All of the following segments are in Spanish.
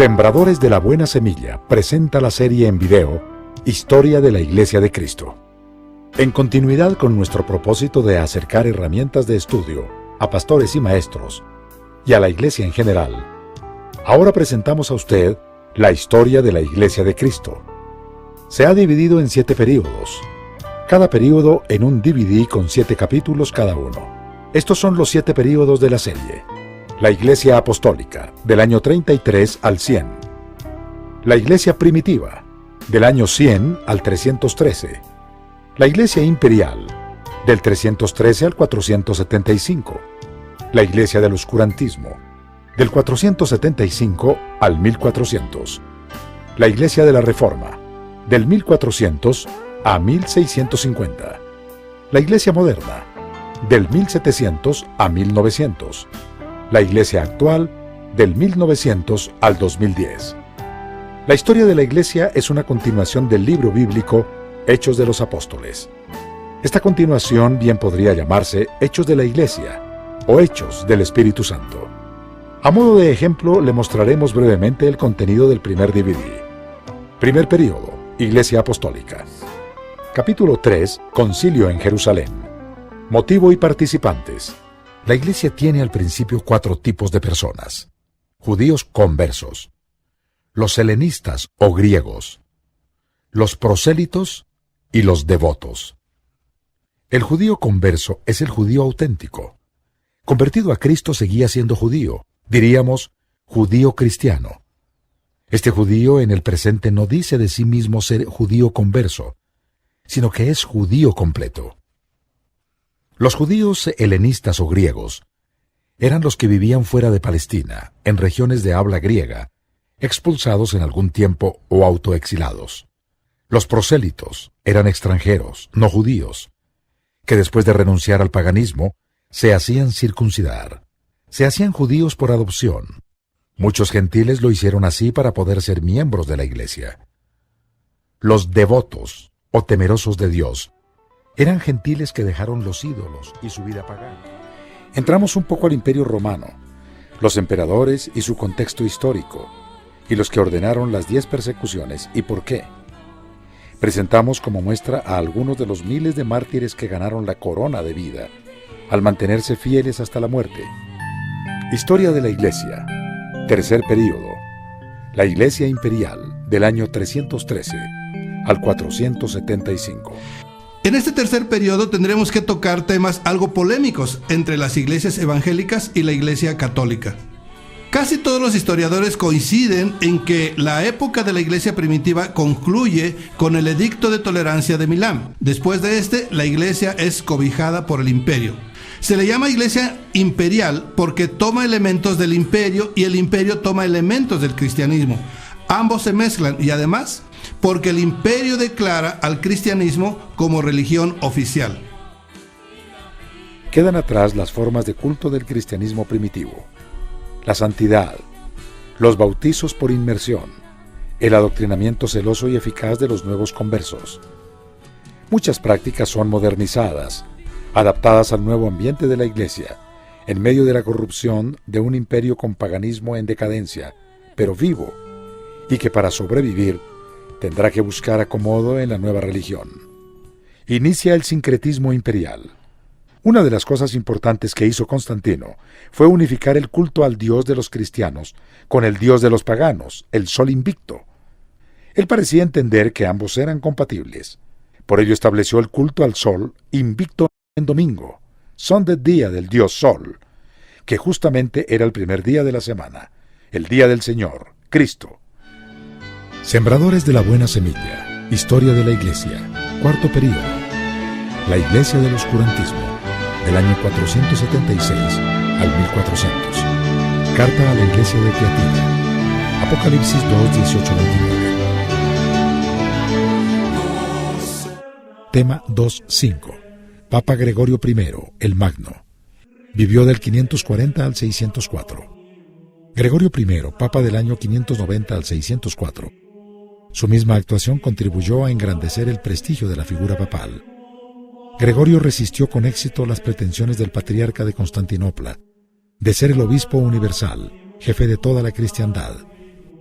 Sembradores de la Buena Semilla presenta la serie en video Historia de la Iglesia de Cristo. En continuidad con nuestro propósito de acercar herramientas de estudio a pastores y maestros y a la Iglesia en general, ahora presentamos a usted la historia de la Iglesia de Cristo. Se ha dividido en 7 períodos, cada período en un DVD con 7 capítulos cada uno. Estos son los 7 períodos de la serie. La Iglesia Apostólica, del año 33 al 100. La Iglesia Primitiva, del año 100 al 313. La Iglesia Imperial, del 313 al 475. La Iglesia del Oscurantismo, del 475 al 1400. La Iglesia de la Reforma, del 1400 a 1650. La Iglesia Moderna, del 1700 a 1900. La Iglesia Actual, del 1900 al 2010. La historia de la Iglesia es una continuación del libro bíblico Hechos de los Apóstoles. Esta continuación bien podría llamarse Hechos de la Iglesia o Hechos del Espíritu Santo. A modo de ejemplo, le mostraremos brevemente el contenido del primer DVD. Primer período, Iglesia Apostólica. Capítulo 3, Concilio en Jerusalén. Motivo y participantes. La Iglesia tiene al principio 4 tipos de personas: judíos conversos, los helenistas o griegos, los prosélitos y los devotos. El judío converso es el judío auténtico. Convertido a Cristo seguía siendo judío, diríamos judío cristiano. Este judío en el presente no dice de sí mismo ser judío converso, sino que es judío completo. Los judíos helenistas o griegos eran los que vivían fuera de Palestina, en regiones de habla griega, expulsados en algún tiempo o autoexilados. Los prosélitos eran extranjeros, no judíos, que después de renunciar al paganismo, se hacían circuncidar. Se hacían judíos por adopción. Muchos gentiles lo hicieron así para poder ser miembros de la Iglesia. Los devotos, o temerosos de Dios, eran gentiles que dejaron los ídolos y su vida pagana. Entramos un poco al Imperio Romano, los emperadores y su contexto histórico, y los que ordenaron las 10 persecuciones y por qué. Presentamos como muestra a algunos de los miles de mártires que ganaron la corona de vida al mantenerse fieles hasta la muerte. Historia de la Iglesia. Tercer período. La Iglesia Imperial, del año 313 al 475. En este tercer periodo tendremos que tocar temas algo polémicos entre las iglesias evangélicas y la Iglesia católica. Casi todos los historiadores coinciden en que la época de la Iglesia primitiva concluye con el Edicto de Tolerancia de Milán. Después de la Iglesia es cobijada por el imperio. Se le llama Iglesia imperial porque toma elementos del imperio y el imperio toma elementos del cristianismo. Ambos se mezclan y además porque el imperio declara al cristianismo como religión oficial. Quedan atrás las formas de culto del cristianismo primitivo: la santidad, los bautizos por inmersión, el adoctrinamiento celoso y eficaz de los nuevos conversos. Muchas prácticas son modernizadas, adaptadas al nuevo ambiente de la Iglesia, en medio de la corrupción de un imperio con paganismo en decadencia, pero vivo, y que para sobrevivir tendrá que buscar acomodo en la nueva religión. Inicia el sincretismo imperial. Una de las cosas importantes que hizo Constantino fue unificar el culto al Dios de los cristianos con el Dios de los paganos, el Sol Invicto. Él parecía entender que ambos eran compatibles. Por ello estableció el culto al Sol Invicto en domingo, son del día del Dios Sol, que justamente era el primer día de la semana, el día del Señor, Cristo. Sembradores de la Buena Semilla, Historia de la Iglesia, cuarto período. La Iglesia del Oscurantismo, del año 476 al 1400. Carta a la Iglesia de Tiatira. Apocalipsis 2, 18, 29. Tema 2.5. Papa Gregorio I, el Magno. Vivió del 540 al 604. Gregorio I, Papa del año 590 al 604. Su misma actuación contribuyó a engrandecer el prestigio de la figura papal. Gregorio resistió con éxito las pretensiones del patriarca de Constantinopla de ser el obispo universal, jefe de toda la cristiandad.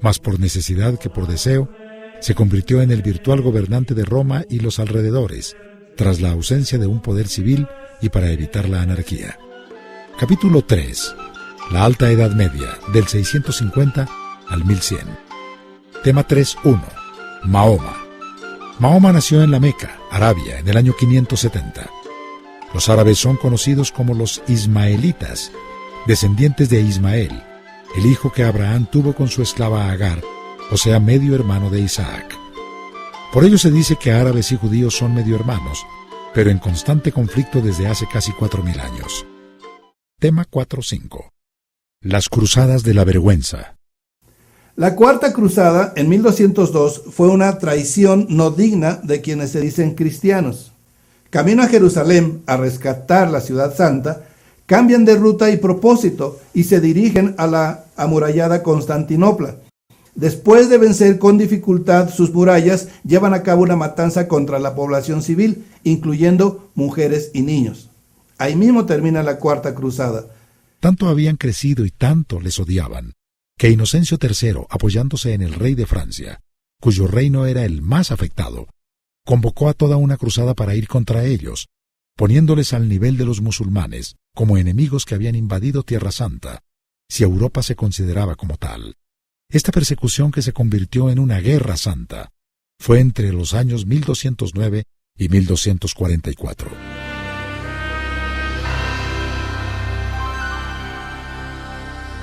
Más por necesidad que por deseo, se convirtió en el virtual gobernante de Roma y los alrededores, tras la ausencia de un poder civil y para evitar la anarquía. Capítulo 3. La Alta Edad Media, del 650 al 1100. Tema 3.1. Mahoma. Mahoma nació en la Meca, Arabia, en el año 570. Los árabes son conocidos como los ismaelitas, descendientes de Ismael, el hijo que Abraham tuvo con su esclava Agar, o sea, medio hermano de Isaac. Por ello se dice que árabes y judíos son medio hermanos, pero en constante conflicto desde hace casi 4.000 años. Tema 4.5. Las Cruzadas de la Vergüenza. La Cuarta Cruzada, en 1202, fue una traición no digna de quienes se dicen cristianos. Camino a Jerusalén a rescatar la ciudad santa, cambian de ruta y propósito y se dirigen a la amurallada Constantinopla. Después de vencer con dificultad sus murallas, llevan a cabo una matanza contra la población civil, incluyendo mujeres y niños. Ahí mismo termina la Cuarta Cruzada. Tanto habían crecido y tanto les odiaban, que Inocencio III, apoyándose en el rey de Francia, cuyo reino era el más afectado, convocó a toda una cruzada para ir contra ellos, poniéndoles al nivel de los musulmanes como enemigos que habían invadido Tierra Santa, si Europa se consideraba como tal. Esta persecución, que se convirtió en una guerra santa, fue entre los años 1209 y 1244.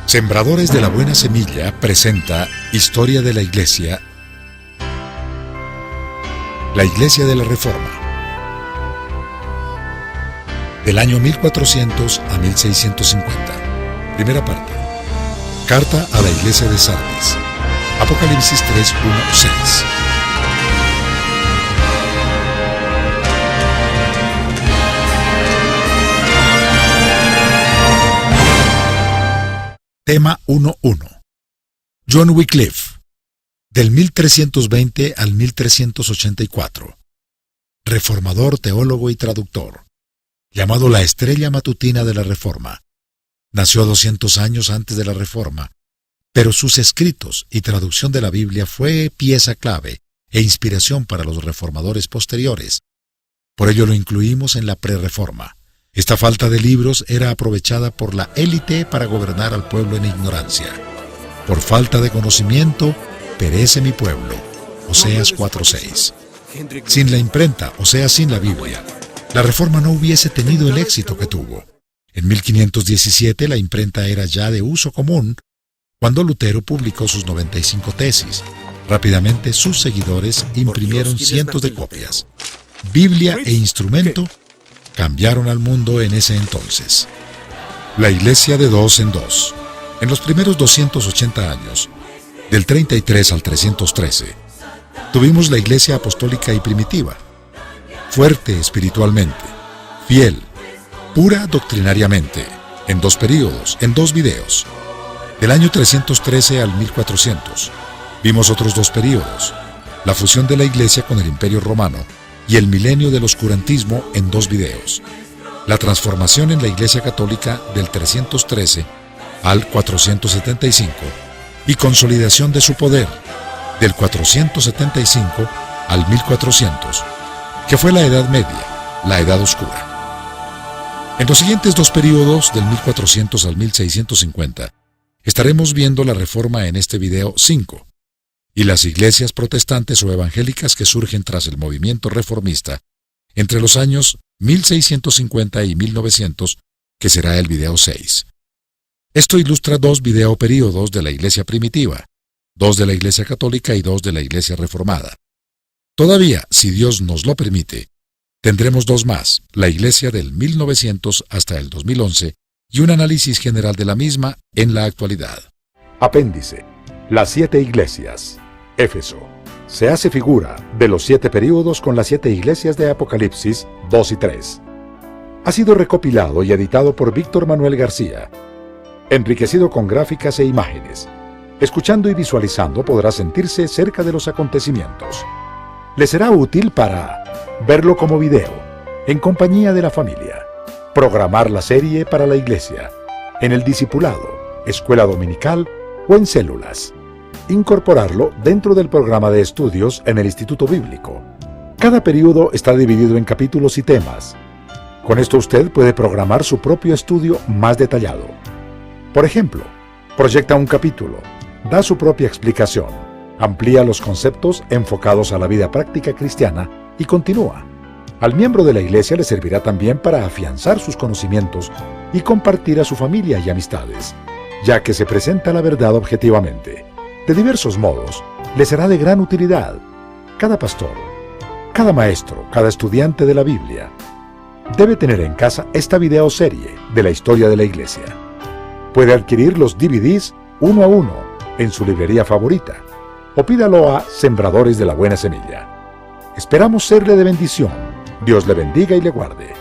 Sembradores de la Buena Semilla presenta Historia de la Iglesia, la Iglesia de la Reforma, del año 1400 a 1650. Primera parte. Carta a la Iglesia de Sardis. Apocalipsis 3:1-6. Tema 1.1. John Wycliffe, del 1320 al 1384. Reformador, teólogo y traductor, llamado la estrella matutina de la Reforma. Nació 200 años antes de la Reforma, pero sus escritos y traducción de la Biblia fue pieza clave e inspiración para los reformadores posteriores. Por ello lo incluimos en la Prerreforma. Esta falta de libros era aprovechada por la élite para gobernar al pueblo en ignorancia. Por falta de conocimiento, perece mi pueblo. Oseas 4:6. Sin la imprenta, o sea, sin la Biblia, la Reforma no hubiese tenido el éxito que tuvo. En 1517 la imprenta era ya de uso común, cuando Lutero publicó sus 95 tesis. Rápidamente sus seguidores imprimieron cientos de copias. Biblia e instrumento cambiaron al mundo en ese entonces. La Iglesia de dos en dos. En los primeros 280 años, del 33 al 313, tuvimos la Iglesia apostólica y primitiva, fuerte espiritualmente, fiel, pura doctrinariamente, en 2 períodos, en 2 videos. Del año 313 al 1400, vimos otros 2 períodos, la fusión de la Iglesia con el Imperio Romano y el milenio del oscurantismo en 2 videos. La transformación en la Iglesia Católica del 313 al 475 y consolidación de su poder del 475 al 1400, que fue la Edad Media, la Edad Oscura. En los siguientes 2 períodos, del 1400 al 1650, estaremos viendo la Reforma en este video 5, y las iglesias protestantes o evangélicas que surgen tras el movimiento reformista entre los años 1650 y 1900, que será el video 6. Esto ilustra 2 videoperíodos de la Iglesia primitiva, 2 de la Iglesia católica y 2 de la Iglesia reformada. Todavía, si Dios nos lo permite, tendremos 2 más, la Iglesia del 1900 hasta el 2011 y un análisis general de la misma en la actualidad. Apéndice. Las 7 iglesias. Éfeso. Se hace figura de los 7 períodos con las 7 iglesias de Apocalipsis 2 y 3. Ha sido recopilado y editado por Víctor Manuel García. Enriquecido con gráficas e imágenes. Escuchando y visualizando podrá sentirse cerca de los acontecimientos. Le será útil para verlo como video, en compañía de la familia, programar la serie para la iglesia, en el discipulado, escuela dominical o en células. incorporarlo dentro del programa de estudios en el Instituto Bíblico. Cada periodo está dividido en capítulos y temas. Con esto usted puede programar su propio estudio más detallado. Por ejemplo, proyecta un capítulo, da su propia explicación, amplía los conceptos enfocados a la vida práctica cristiana y continúa. Al miembro de la iglesia le servirá también para afianzar sus conocimientos y compartir a su familia y amistades, ya que se presenta la verdad objetivamente. De diversos modos, le será de gran utilidad. Cada pastor, cada maestro, cada estudiante de la Biblia debe tener en casa esta videoserie de la historia de la iglesia. Puede adquirir los DVDs uno a uno en su librería favorita o pídalo a Sembradores de la Buena Semilla. Esperamos serle de bendición. Dios le bendiga y le guarde.